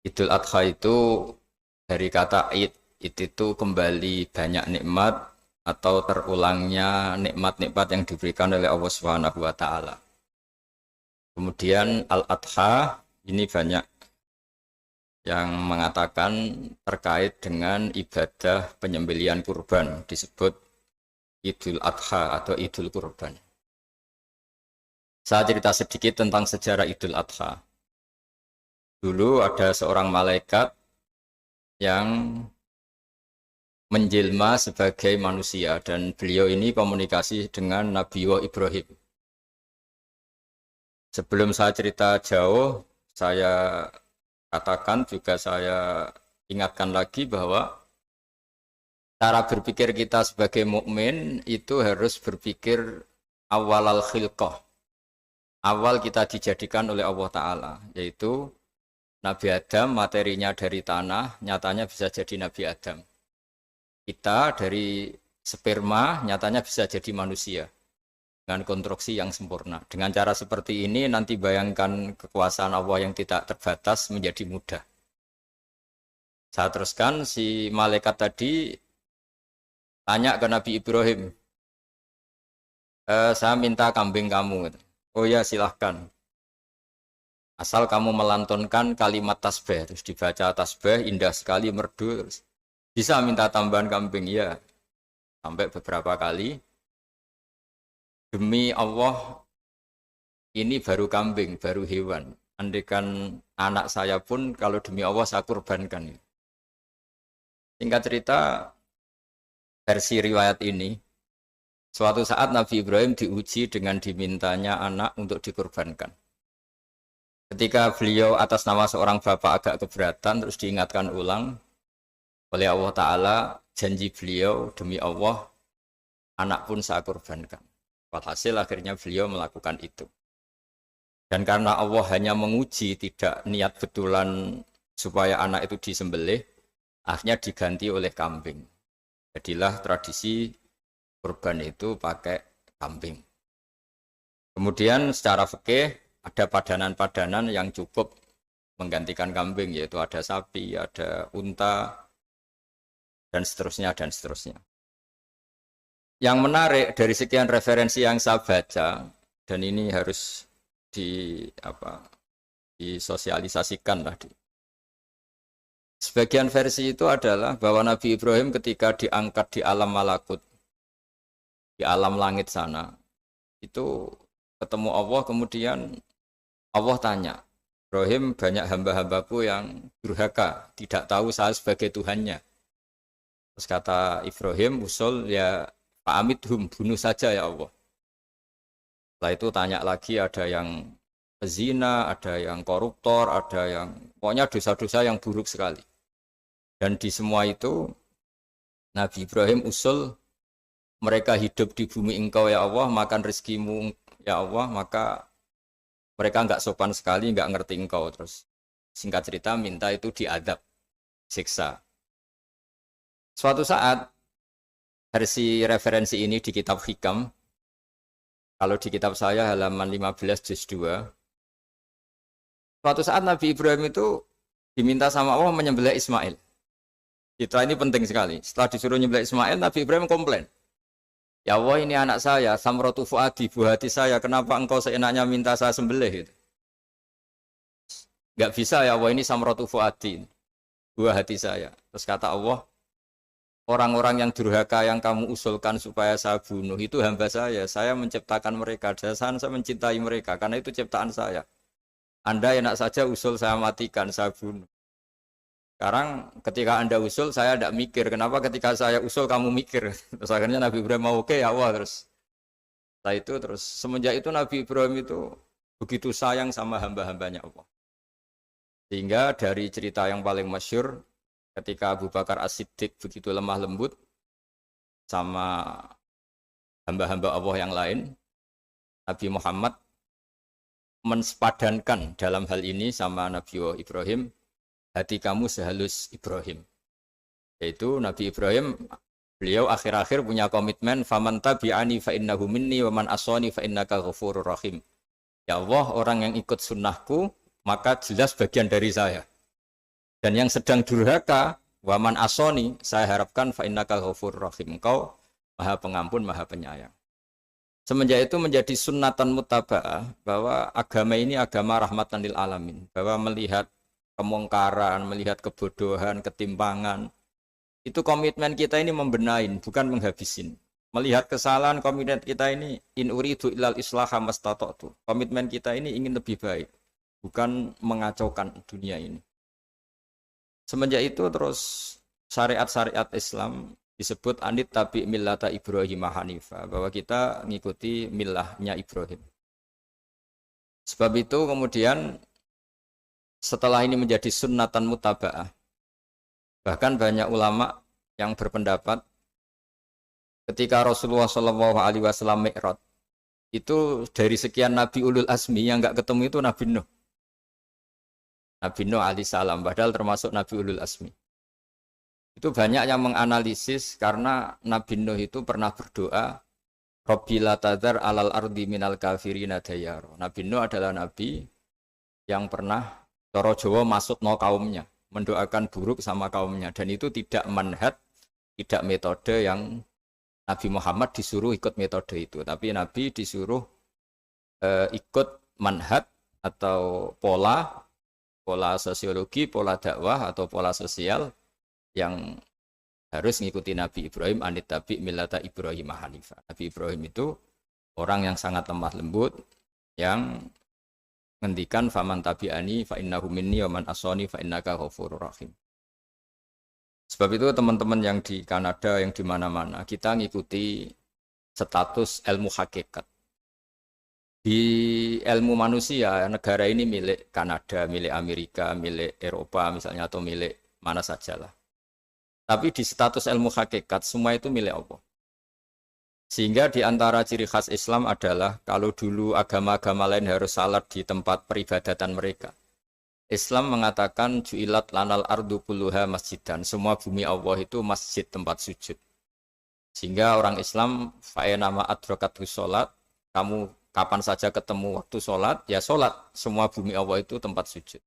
Idul Adha itu dari kata id itu kembali banyak nikmat atau terulangnya nikmat-nikmat yang diberikan oleh Allah Subhanahu wa taala. Kemudian Al-Adha ini banyak yang mengatakan terkait dengan ibadah penyembelihan kurban disebut Idul Adha atau Idul Kurban. Saya cerita sedikit tentang sejarah Idul Adha. Dulu ada seorang malaikat yang menjelma sebagai manusia dan beliau ini komunikasi dengan Nabi Ibrahim. Sebelum saya cerita jauh, saya katakan juga saya ingatkan lagi bahwa cara berpikir kita sebagai mukmin itu harus berpikir awal al-khilqah. Awal kita dijadikan oleh Allah Ta'ala, yaitu Nabi Adam materinya dari tanah, nyatanya bisa jadi Nabi Adam. Kita dari sperma, nyatanya bisa jadi manusia. Dengan konstruksi yang sempurna. Dengan cara seperti ini, nanti bayangkan kekuasaan Allah yang tidak terbatas menjadi mudah. Saya teruskan, si malaikat tadi tanya ke Nabi Ibrahim, saya minta kambing kamu. Oh ya, silahkan. Asal kamu melantunkan kalimat tasbih, terus dibaca tasbih, indah sekali, merdu, terus bisa minta tambahan kambing, ya. Sampai beberapa kali. Demi Allah, ini baru kambing, baru hewan. Andaikan anak saya pun, kalau demi Allah saya kurbankan. Singkat cerita, versi riwayat ini, suatu saat Nabi Ibrahim diuji dengan dimintanya anak untuk dikurbankan. Ketika beliau atas nama seorang bapak agak keberatan, terus diingatkan ulang oleh Allah Ta'ala, janji beliau demi Allah, anak pun saya kurbankan. Walhasil akhirnya beliau melakukan itu. Dan karena Allah hanya menguji, tidak niat betulan supaya anak itu disembelih, akhirnya diganti oleh kambing. Jadilah tradisi kurban itu pakai kambing. Kemudian secara fikih ada padanan-padanan yang cukup menggantikan kambing, yaitu ada sapi, ada unta, dan seterusnya, dan seterusnya. Yang menarik dari sekian referensi yang saya baca, dan ini harus disosialisasikan lah. Sebagian versi itu adalah bahwa Nabi Ibrahim ketika diangkat di alam malakut, di alam langit sana, itu ketemu Allah, kemudian Allah tanya, Ibrahim, banyak hamba-hambaku yang durhaka, tidak tahu saya sebagai Tuhannya. Terus kata Ibrahim, usul ya Pak Amidhum, bunuh saja ya Allah. Setelah itu tanya lagi, ada yang pezina, ada yang koruptor, ada yang pokoknya dosa-dosa yang buruk sekali. Dan di semua itu Nabi Ibrahim usul, mereka hidup di bumi engkau ya Allah, makan rezekimu ya Allah, maka mereka enggak sopan sekali, enggak ngerti engkau. Terus singkat cerita minta itu diadab, siksa. Suatu saat versi referensi ini di kitab Hikam, kalau di kitab saya halaman 15 juz 2, suatu saat Nabi Ibrahim itu diminta sama Allah menyembelih Ismail. Citra ini penting sekali. Setelah disuruh menyembelih Ismail, Nabi Ibrahim komplain. Ya Allah, ini anak saya, Samratu Fuadi, buah hati saya, kenapa engkau seenaknya minta saya sembelih? Gitu. Gak bisa ya Allah, ini Samratu Fuadi, buah hati saya. Terus kata Allah, orang-orang yang durhaka yang kamu usulkan supaya saya bunuh itu hamba saya menciptakan mereka, saya mencintai mereka, karena itu ciptaan saya. Anda enak saja usul saya matikan, saya bunuh. Sekarang ketika Anda usul, saya tidak mikir, kenapa ketika saya usul kamu mikir? Terus akhirnya Nabi Ibrahim mau oke ya Allah, terus setelah itu, terus semenjak itu Nabi Ibrahim itu begitu sayang sama hamba-hambanya Allah. Sehingga dari cerita yang paling masyhur, ketika Abu Bakar As-Siddiq begitu lemah lembut sama hamba-hamba Allah yang lain, Nabi Muhammad mensepadankan dalam hal ini sama Nabi Ibrahim, hati kamu sehalus Ibrahim. Yaitu Nabi Ibrahim, beliau akhir-akhir punya komitmen, faman tabi'ani fa innahu minni wa man asani fa innaka ghafurur rahim. Ya Allah, orang yang ikut sunnahku maka jelas bagian dari saya. Dan yang sedang durhaka, waman asoni, saya harapkan fa innaka ghafurur rahim. Engkau Maha Pengampun, Maha Penyayang. Semenjak itu menjadi sunnatan mutaba'ah bahwa agama ini agama rahmatan lil alamin, bahwa melihat kemungkaran, melihat kebodohan, ketimpangan, itu komitmen kita ini membenahin, bukan menghabisin. Melihat kesalahan, komitmen kita ini in uridu ilal islaha mastata'tu. Komitmen kita ini ingin lebih baik, bukan mengacaukan dunia ini. Semenjak itu terus syariat-syariat Islam disebut anit tabi millata Ibrahim Hanifah, bahwa kita mengikuti millahnya Ibrahim. Sebab itu kemudian setelah ini menjadi sunnatan mutaba'ah, bahkan banyak ulama yang berpendapat ketika Rasulullah SAW Mi'raj, itu dari sekian Nabi Ulul Azmi yang enggak ketemu itu Nabi Nuh. Nabi Nuh alaihissalam, padahal termasuk Nabi Ulul Azmi. Itu banyak yang menganalisis karena Nabi Nuh itu pernah berdoa, Rabbi la tadhar alal ardi minal kafirina dayaro. Nabi Nuh adalah Nabi yang pernah cara Jawa maksudno kaumnya, mendoakan buruk sama kaumnya. Dan itu tidak manhaj, tidak metode yang Nabi Muhammad disuruh ikut metode itu. Tapi Nabi disuruh ikut manhaj atau pola sosiologi, pola dakwah atau pola sosial yang harus mengikuti Nabi Ibrahim anit tabi millata Ibrahim Hanifah. Nabi Ibrahim itu orang yang sangat lemah lembut, yang ngendikan faman tabi'ani fa innahu minni wa man asani fa innaka ghafurur rahim. Sebab itu teman-teman yang di Kanada, yang di mana-mana, kita ngikuti status ilmu hakikat. Di ilmu manusia, negara ini milik Kanada, milik Amerika, milik Eropa misalnya, atau milik mana sajalah. Tapi di status ilmu hakikat, semua itu milik Allah. Sehingga di antara ciri khas Islam adalah, kalau dulu agama-agama lain harus salat di tempat peribadatan mereka, Islam mengatakan, ju'ilat lanal ardu kulluha masjidan. Semua bumi Allah itu masjid, tempat sujud. Sehingga orang Islam, fa'enama adrokatu sholat, kamu kapan saja ketemu waktu sholat, ya sholat. Semua bumi Allah itu tempat sujud.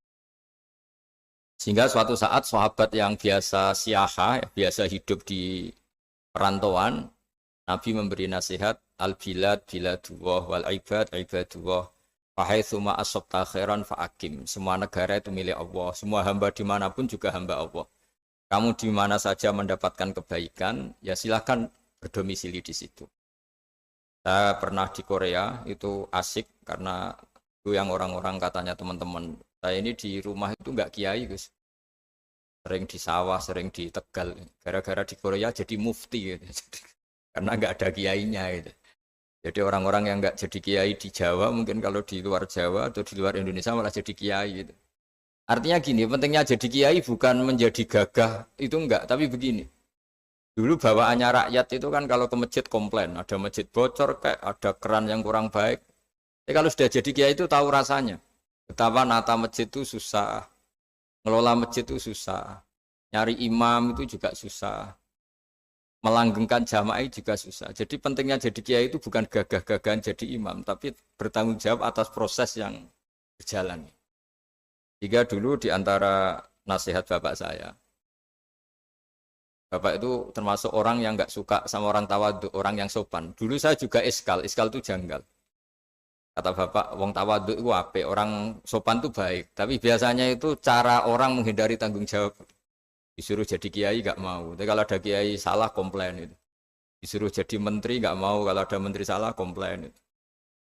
Sehingga suatu saat sahabat yang biasa siaha, biasa hidup di perantauan, Nabi memberi nasihat, al-bilad biladullah wal ibad ibadullah, fahaitsuma asabta khairan fa'akim. Semua negara itu milik Allah, semua hamba dimanapun juga hamba Allah. Kamu di mana saja mendapatkan kebaikan, ya silahkan berdomisili di situ. Saya pernah di Korea, itu asik karena itu yang orang-orang katanya teman-teman. Saya ini di rumah itu enggak kiai, Gus. Sering di sawah, sering di Tegal. Gara-gara di Korea jadi mufti gitu. Karena enggak ada kiainya gitu. Jadi orang-orang yang enggak jadi kiai di Jawa, mungkin kalau di luar Jawa atau di luar Indonesia malah jadi kiai gitu. Artinya gini, pentingnya jadi kiai bukan menjadi gagah, itu enggak, tapi begini. Dulu bawaannya rakyat itu kan kalau ke masjid komplain, ada masjid bocor, kayak ada keran yang kurang baik. Tapi kalau sudah jadi kiai itu tahu rasanya. Betapa nata masjid itu susah, ngelola masjid itu susah, nyari imam itu juga susah, melanggengkan jamaah juga susah. Jadi pentingnya jadi kiai itu bukan gagah-gagahan jadi imam, tapi bertanggung jawab atas proses yang berjalan. Jika dulu di antara nasihat bapak saya, bapak itu termasuk orang yang nggak suka sama orang tawadhu, orang yang sopan. Dulu saya juga iskal itu janggal. Kata bapak, wong tawadhu itu apik, orang sopan itu baik. Tapi biasanya itu cara orang menghindari tanggung jawab. Disuruh jadi kiai nggak mau. Tapi kalau ada kiai salah komplain itu. Disuruh jadi menteri nggak mau, kalau ada menteri salah komplain itu.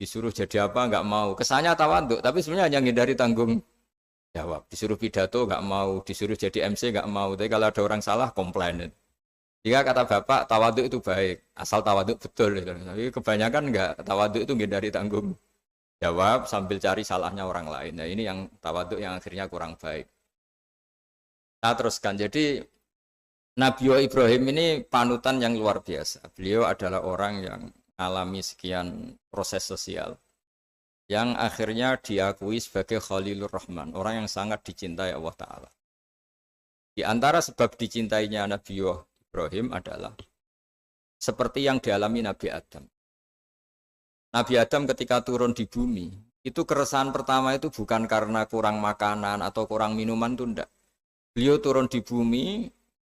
Disuruh jadi apa nggak mau. Kesannya tawadhu, tapi sebenarnya hanya menghindari tanggung jawab. Disuruh pidato nggak mau, disuruh jadi MC nggak mau. Tapi kalau ada orang salah komplain. Jika kata bapak tawaduk itu baik, asal tawaduk betul. Tapi kebanyakan nggak, tawaduk itu menghindari tanggung jawab sambil cari salahnya orang lain. Nah ini yang tawaduk yang akhirnya kurang baik. Nah teruskan, jadi Nabi Ibrahim ini panutan yang luar biasa. Beliau adalah orang yang alami sekian proses sosial, yang akhirnya diakui sebagai Khalilur Rahman, orang yang sangat dicintai Allah Ta'ala. Di antara sebab dicintainya Nabi Ibrahim adalah seperti yang dialami Nabi Adam. Nabi Adam ketika turun di bumi, itu keresahan pertama itu bukan karena kurang makanan atau kurang minuman, itu enggak. Beliau turun di bumi,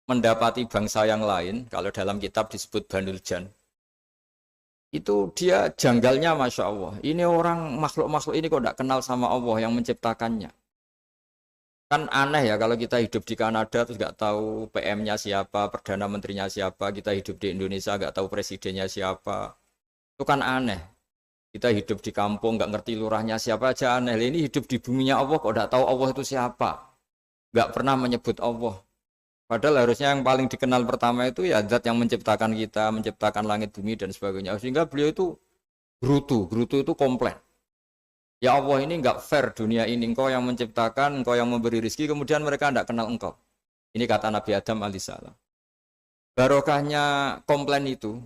mendapati bangsa yang lain, kalau dalam kitab disebut Banul Jan. Itu dia janggalnya Masya Allah. Ini orang makhluk-makhluk ini kok tidak kenal sama Allah yang menciptakannya. Kan aneh ya kalau kita hidup di Kanada terus nggak tahu PM-nya siapa, Perdana Menterinya siapa, kita hidup di Indonesia nggak tahu presidennya siapa. Itu kan aneh. Kita hidup di kampung nggak ngerti lurahnya siapa aja aneh. Ini hidup di buminya Allah kok nggak tahu Allah itu siapa. Nggak pernah menyebut Allah. Padahal harusnya yang paling dikenal pertama itu ya zat yang menciptakan kita, menciptakan langit bumi dan sebagainya. Sehingga beliau itu gerutu itu komplain. Ya Allah ini enggak fair dunia ini, engkau yang menciptakan, engkau yang memberi rezeki, kemudian mereka tidak kenal engkau. Ini kata Nabi Adam alaihissalam. Barokahnya komplain itu,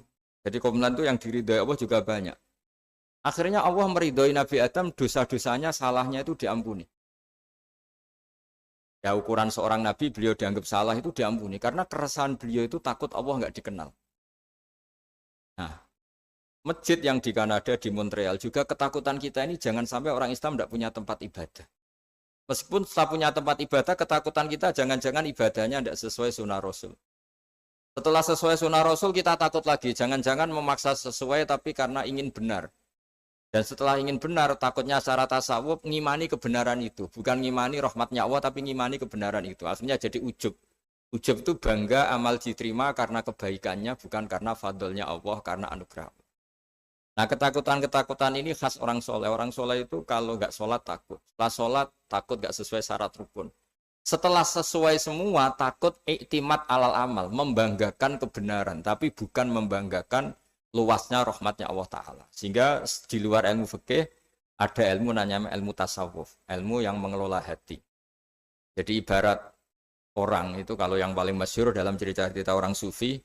jadi komplain itu yang diridhoi Allah juga banyak. Akhirnya Allah meridhoi Nabi Adam, dosa-dosanya, salahnya itu diampuni. Ya ukuran seorang nabi beliau dianggap salah itu diampuni karena keresahan beliau itu takut Allah nggak dikenal. Nah, masjid yang di Kanada di Montreal juga ketakutan kita ini jangan sampai orang Islam tidak punya tempat ibadah. Meskipun setelah punya tempat ibadah, ketakutan kita jangan-jangan ibadahnya tidak sesuai sunnah Rasul. Setelah sesuai sunnah Rasul kita takut lagi, jangan-jangan memaksa sesuai tapi karena ingin benar. Dan setelah ingin benar, takutnya secara tasawuf ngimani kebenaran itu. Bukan ngimani rahmatnya Allah, tapi ngimani kebenaran itu. Akhirnya jadi ujub. Ujub itu bangga amal diterima karena kebaikannya, bukan karena fadlnya Allah, karena anugerah. Nah ketakutan-ketakutan ini khas orang soleh. Orang soleh itu kalau nggak sholat takut. Setelah sholat takut nggak sesuai syarat rukun. Setelah sesuai semua takut iktimat alal amal. Membanggakan kebenaran, tapi bukan membanggakan luasnya rahmatnya Allah Ta'ala. Sehingga di luar ilmu fikih ada ilmu namanya ilmu tasawuf, ilmu yang mengelola hati. Jadi ibarat orang itu kalau yang paling masyhur dalam cerita-cerita orang sufi,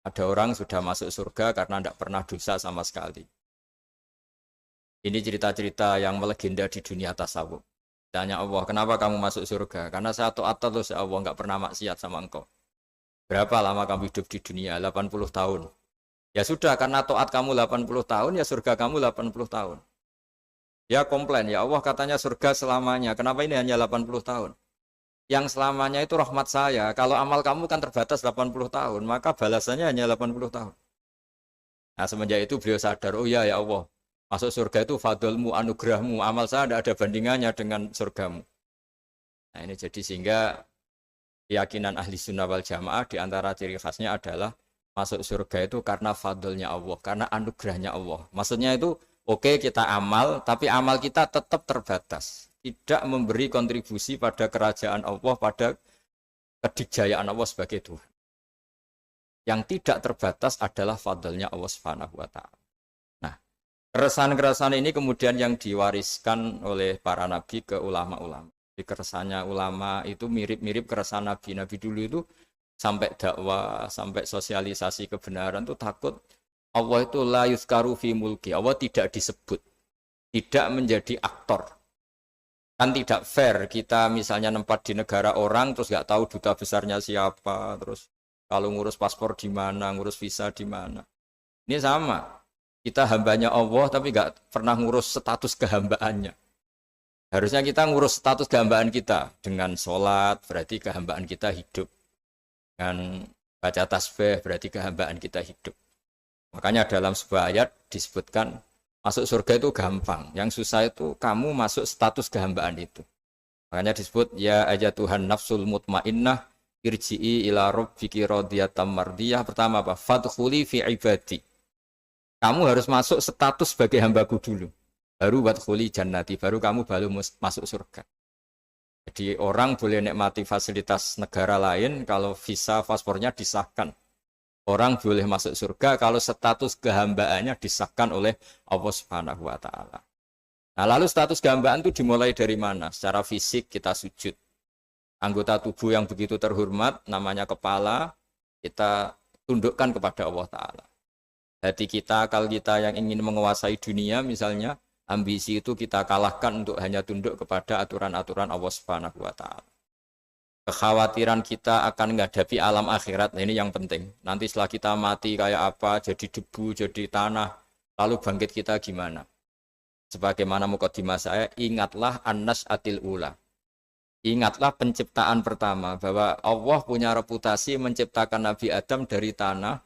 ada orang sudah masuk surga karena tidak pernah dosa sama sekali. Ini cerita-cerita yang melegenda di dunia tasawuf. Tanya Allah, kenapa kamu masuk surga? Karena saya taat terus Allah, nggak pernah maksiat sama engkau. Berapa lama kamu hidup di dunia? 80 tahun. Ya sudah, karena taat kamu 80 tahun, ya surga kamu 80 tahun. Ya komplain, ya Allah katanya surga selamanya, kenapa ini hanya 80 tahun? Yang selamanya itu rahmat saya, kalau amal kamu kan terbatas 80 tahun, maka balasannya hanya 80 tahun. Nah semenjak itu beliau sadar, oh ya Allah, masuk surga itu fadlmu, anugerahmu, amal saya tidak ada bandingannya dengan surgamu. Nah ini jadi sehingga keyakinan ahli sunnah wal jamaah diantara ciri khasnya adalah masuk surga itu karena fadlnya Allah, karena anugerahnya Allah. Maksudnya itu oke, kita amal, tapi amal kita tetap terbatas. Tidak memberi kontribusi pada kerajaan Allah, pada kedikjayaan Allah sebagai Tuhan. Yang tidak terbatas adalah fadlnya Allah Subhanahu wa Ta'ala. Nah, keresahan-keresahan ini kemudian yang diwariskan oleh para nabi ke ulama-ulama. Di keresahannya ulama itu mirip-mirip keresahan nabi. Nabi dulu itu sampai dakwah, sampai sosialisasi kebenaran itu takut Allah itu la yuzkaru fi mulki, Allah tidak disebut, tidak menjadi aktor. Kan tidak fair kita misalnya nempat di negara orang terus nggak tahu duta besarnya siapa, terus kalau ngurus paspor di mana, ngurus visa di mana. Ini sama, kita hambanya Allah tapi nggak pernah ngurus status kehambaannya. Harusnya kita ngurus status kehambaan kita dengan sholat, berarti kehambaan kita hidup. Dan baca tasbih berarti kehambaan kita hidup. Makanya dalam sebuah ayat disebutkan masuk surga itu gampang. Yang susah itu kamu masuk status kehambaan itu. Makanya disebut ya aja Tuhan nafsul mutmainnah irji'i ila rabbiki radiyatan mardiyah. Pertama apa? Fadkhuli fi ibadi. Kamu harus masuk status sebagai hambaku dulu. Baru wadkhuli jannati, baru kamu baru masuk surga. Jadi orang boleh nikmati fasilitas negara lain kalau visa paspornya disahkan. Orang boleh masuk surga kalau status kehambaannya disahkan oleh Allah Subhanahu wa Ta'ala. Nah, lalu status kehambaan itu dimulai dari mana? Secara fisik kita sujud. Anggota tubuh yang begitu terhormat, namanya kepala, kita tundukkan kepada Allah Ta'ala. Hati kita, akal kita yang ingin menguasai dunia misalnya, ambisi itu kita kalahkan untuk hanya tunduk kepada aturan-aturan Allah Subhanahu wa Ta'ala. Kekhawatiran kita akan menghadapi alam akhirat, nah ini yang penting. Nanti setelah kita mati kayak apa, jadi debu, jadi tanah, lalu bangkit kita gimana? Sebagaimana mukadimah saya, ingatlah an-nas'atil ula. Ingatlah penciptaan pertama, bahwa Allah punya reputasi menciptakan Nabi Adam dari tanah,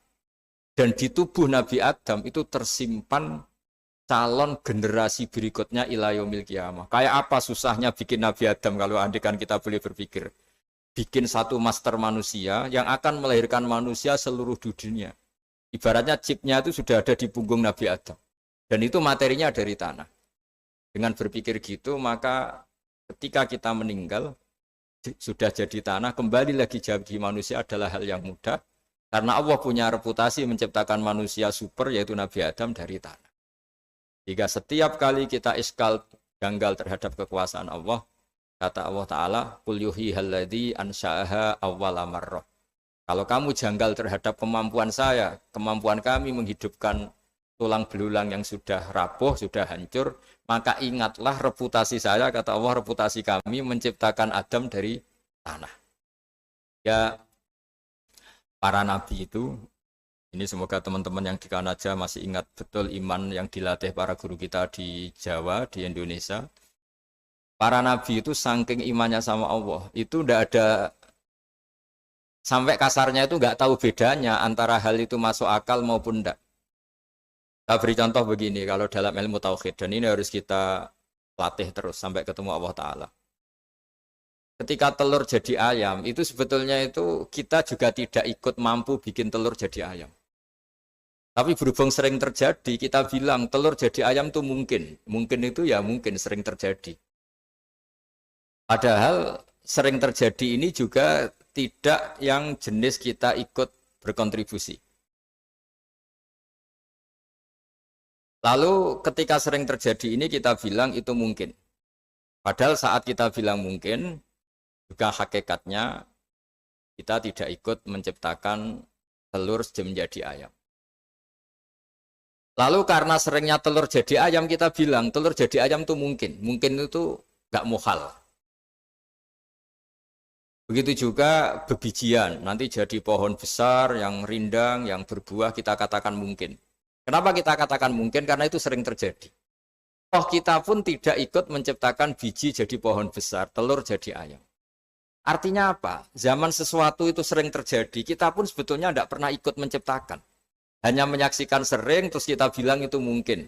dan di tubuh Nabi Adam itu tersimpan calon generasi berikutnya ila yaumil qiyamah. Kayak apa susahnya bikin Nabi Adam kalau andikan kita boleh berpikir. Bikin satu master manusia yang akan melahirkan manusia seluruh dunia. Ibaratnya chipnya itu sudah ada di punggung Nabi Adam. Dan itu materinya dari tanah. Dengan berpikir gitu, maka ketika kita meninggal, sudah jadi tanah, kembali lagi jadi manusia adalah hal yang mudah. Karena Allah punya reputasi menciptakan manusia super, yaitu Nabi Adam dari tanah. Jika setiap kali kita iskal janggal terhadap kekuasaan Allah, kata Allah Ta'ala, Qul yuhyihalladzi ansha'aha awwala marrah. Kalau kamu janggal terhadap kemampuan saya, kemampuan kami menghidupkan tulang belulang yang sudah rapuh, sudah hancur, maka ingatlah reputasi saya, kata Allah, reputasi kami menciptakan Adam dari tanah. Ya, para nabi itu, ini semoga teman-teman yang di Kanaja masih ingat betul iman yang dilatih para guru kita di Jawa, di Indonesia. Para nabi itu saking imannya sama Allah, itu tidak ada, sampai kasarnya itu nggak tahu bedanya antara hal itu masuk akal maupun tidak. Saya beri contoh begini, kalau dalam ilmu tauhid, dan ini harus kita latih terus sampai ketemu Allah Ta'ala. Ketika telur jadi ayam, itu sebetulnya itu kita juga tidak ikut mampu bikin telur jadi ayam. Tapi berhubung sering terjadi, kita bilang telur jadi ayam itu mungkin. Mungkin itu ya mungkin sering terjadi. Padahal sering terjadi ini juga tidak yang jenis kita ikut berkontribusi. Lalu ketika sering terjadi ini kita bilang itu mungkin. Padahal saat kita bilang mungkin, juga hakikatnya kita tidak ikut menciptakan telur menjadi ayam. Lalu karena seringnya telur jadi ayam, kita bilang telur jadi ayam itu mungkin. Mungkin itu nggak muhal. Begitu juga bebijian, nanti jadi pohon besar yang rindang, yang berbuah, kita katakan mungkin. Kenapa kita katakan mungkin? Karena itu sering terjadi. Toh kita pun tidak ikut menciptakan biji jadi pohon besar, telur jadi ayam. Artinya apa? Zaman sesuatu itu sering terjadi, kita pun sebetulnya tidak pernah ikut menciptakan. Hanya menyaksikan sering, terus kita bilang itu mungkin.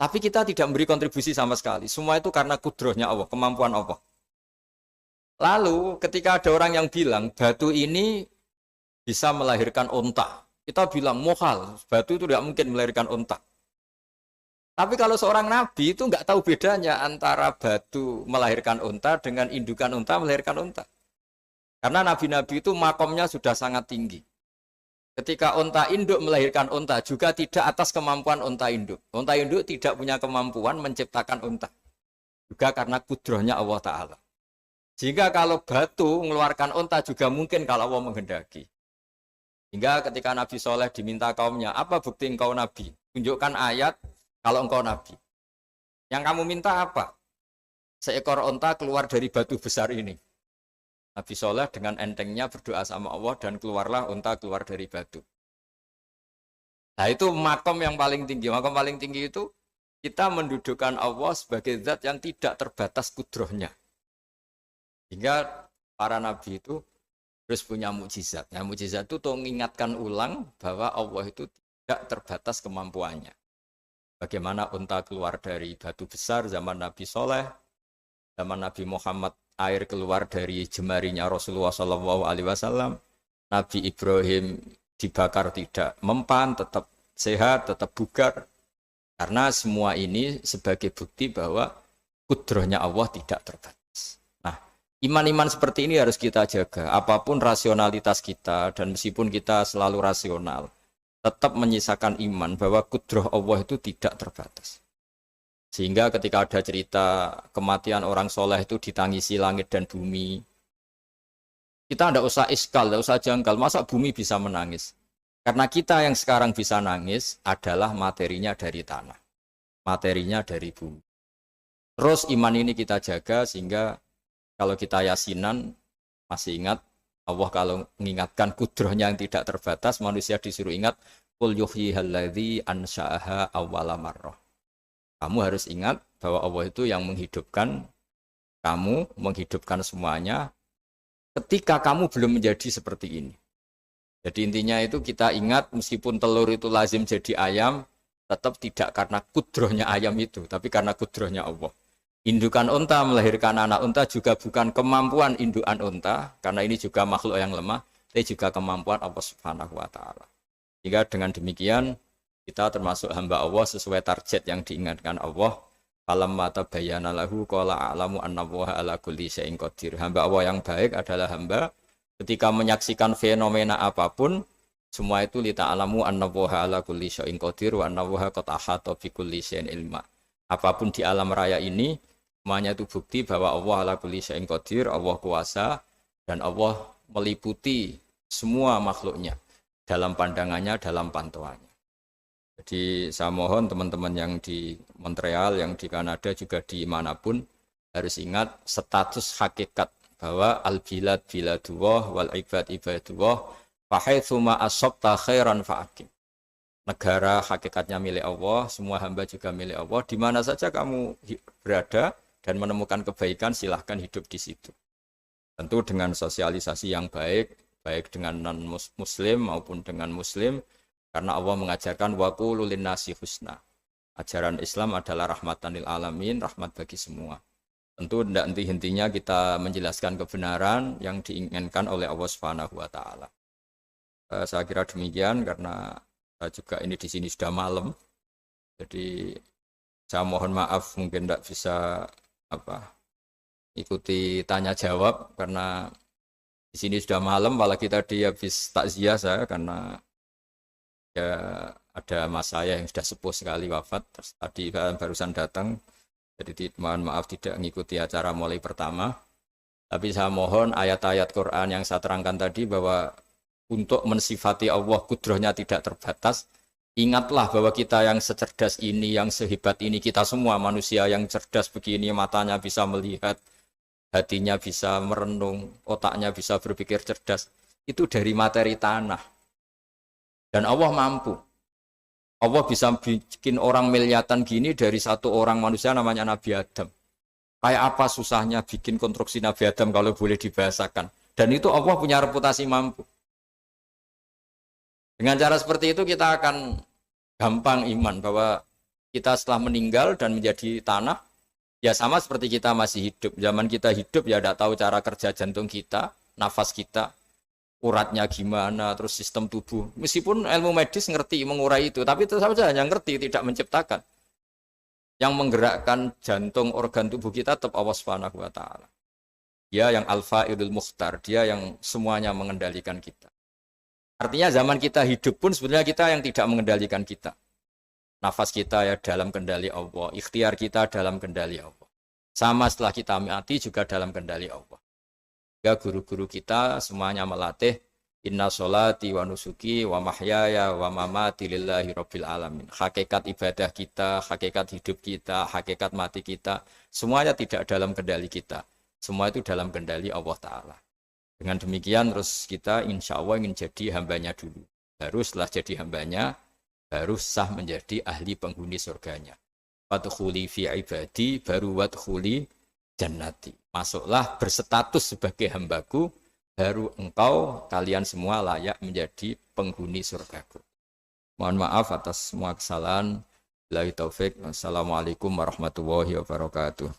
Tapi kita tidak memberi kontribusi sama sekali. Semua itu karena kudrohnya Allah, kemampuan Allah. Lalu ketika ada orang yang bilang, batu ini bisa melahirkan unta. Kita bilang, mohal, batu itu tidak mungkin melahirkan unta. Tapi kalau seorang nabi itu nggak tahu bedanya antara batu melahirkan unta dengan indukan unta melahirkan unta. Karena nabi-nabi itu makomnya sudah sangat tinggi. Ketika unta induk melahirkan unta juga tidak atas kemampuan unta induk. Unta induk tidak punya kemampuan menciptakan unta. Juga karena kudrohnya Allah Ta'ala. Jika kalau batu mengeluarkan unta juga mungkin kalau Allah menghendaki. Hingga ketika Nabi Soleh diminta kaumnya, apa bukti engkau Nabi? Tunjukkan ayat kalau engkau Nabi. Yang kamu minta apa? Seekor unta keluar dari batu besar ini. Nabi Soleh dengan entengnya berdoa sama Allah dan keluarlah unta keluar dari batu. Nah itu makom yang paling tinggi. Makom paling tinggi itu kita mendudukkan Allah sebagai zat yang tidak terbatas kudrohnya. Hingga para nabi itu terus punya mukjizat. Nah, mukjizat itu mengingatkan ulang bahwa Allah itu tidak terbatas kemampuannya. Bagaimana unta keluar dari batu besar zaman Nabi Soleh, zaman Nabi Muhammad air keluar dari jemarinya Rasulullah SAW, Nabi Ibrahim dibakar tidak mempan, tetap sehat, tetap bugar. Karena semua ini sebagai bukti bahwa kudrohnya Allah tidak terbatas. Iman-iman seperti ini harus kita jaga. Apapun rasionalitas kita dan meskipun kita selalu rasional, tetap menyisakan iman bahwa kudroh Allah itu tidak terbatas. Sehingga ketika ada cerita kematian orang soleh itu ditangisi langit dan bumi, kita tidak usah iskal, tidak usah janggal. Masa bumi bisa menangis? Karena kita yang sekarang bisa nangis adalah materinya dari tanah. Materinya dari bumi. Terus iman ini kita jaga sehingga kalau kita yasinan, masih ingat, Allah kalau mengingatkan kudrohnya yang tidak terbatas, manusia disuruh ingat, Qul yuhyihalladzi ansha'aha awwala marrah. Kamu harus ingat bahwa Allah itu yang menghidupkan kamu menghidupkan semuanya ketika kamu belum menjadi seperti ini. Jadi intinya itu kita ingat meskipun telur itu lazim jadi ayam, tetap tidak karena kudrohnya ayam itu, tapi karena kudrohnya Allah. Indukan unta melahirkan anak unta juga bukan kemampuan indukan unta, karena ini juga makhluk yang lemah, tapi juga kemampuan Allah Subhanahu wa Ta'ala. Jika dengan demikian kita termasuk hamba Allah sesuai target yang diingatkan Allah. Falamma tabayyana lahu qala a'lamu annallaha ala kulli syai'in qadir. Hamba Allah yang baik adalah hamba ketika menyaksikan fenomena apapun, semua itu li ta'lamu annallaha ala kulli syai'in qadir wa annallaha qad ahata bi kulli syai'in ilma. Apapun di alam raya ini, semuanya itu bukti bahwa Allah ala kulli syai'in qadir, Allah kuasa dan Allah meliputi semua makhluknya dalam pandangannya, dalam pantauannya. Jadi saya mohon teman-teman yang di Montreal, yang di Kanada, juga di manapun harus ingat status hakikat bahwa al-bilad biladullah wal ibad ibadullah fahaitsu ma asabta khairan fa'akim. Negara hakikatnya milik Allah, semua hamba juga milik Allah. Di mana saja kamu berada dan menemukan kebaikan, silahkan hidup di situ. Tentu dengan sosialisasi yang baik, baik dengan non-muslim maupun dengan muslim. Karena Allah mengajarkan wa qulu linnasi husna. Ajaran Islam adalah rahmatan lil alamin, rahmat bagi semua. Tentu tidak henti-hentinya kita menjelaskan kebenaran yang diinginkan oleh Allah Subhanahu wa Ta'ala. Saya kira demikian karena saya juga ini di sini sudah malam. Jadi saya mohon maaf mungkin tidak bisa ikuti tanya jawab karena di sini sudah malam, apalagi tadi habis takziah saya karena ya ada mas saya yang sudah sepuh sekali wafat, terus tadi barusan datang, jadi mohon maaf tidak mengikuti acara mulai pertama. Tapi saya mohon ayat-ayat Quran yang saya terangkan tadi bahwa untuk mensifati Allah kudrohnya tidak terbatas. Ingatlah bahwa kita yang secerdas ini, yang sehebat ini, kita semua manusia yang cerdas begini, matanya bisa melihat, hatinya bisa merenung, otaknya bisa berpikir cerdas, itu dari materi tanah. Dan Allah mampu. Allah bisa bikin orang miliatan gini dari satu orang manusia namanya Nabi Adam. Kayak apa susahnya bikin konstruksi Nabi Adam kalau boleh dibahasakan. Dan itu Allah punya reputasi mampu. Dengan cara seperti itu kita akan gampang iman bahwa kita setelah meninggal dan menjadi tanah, ya sama seperti kita masih hidup. Zaman kita hidup ya tidak tahu cara kerja jantung kita, nafas kita, uratnya gimana, terus sistem tubuh. Meskipun ilmu medis ngerti mengurai itu, tapi itu saja hanya ngerti, tidak menciptakan. Yang menggerakkan jantung, organ tubuh kita tetap Allah Subhanahu wa Ta'ala. Dia yang Al-Fa'ilul Mukhtar, dia yang semuanya mengendalikan kita. Artinya zaman kita hidup pun sebenarnya kita yang tidak mengendalikan kita. Nafas kita ya dalam kendali Allah, ikhtiar kita dalam kendali Allah. Sama setelah kita mati juga dalam kendali Allah. Ya guru-guru kita semuanya melatih inna sholati wa nusuki wa mahyaya wa mamati lillahi rabbil alamin. Hakikat ibadah kita, hakikat hidup kita, hakikat mati kita, semuanya tidak dalam kendali kita. Semua itu dalam kendali Allah Ta'ala. Dengan demikian terus kita insya Allah ingin jadi hambanya dulu. Baru setelah jadi hambanya, baru sah menjadi ahli penghuni surganya. Wadkhuli fi ibadi, baru wadkhuli jannati. Masuklah berstatus sebagai hambaku, baru engkau kalian semua layak menjadi penghuni surgaku. Mohon maaf atas semua kesalahan. Billahi taufik. Wassalamualaikum warahmatullahi wabarakatuh.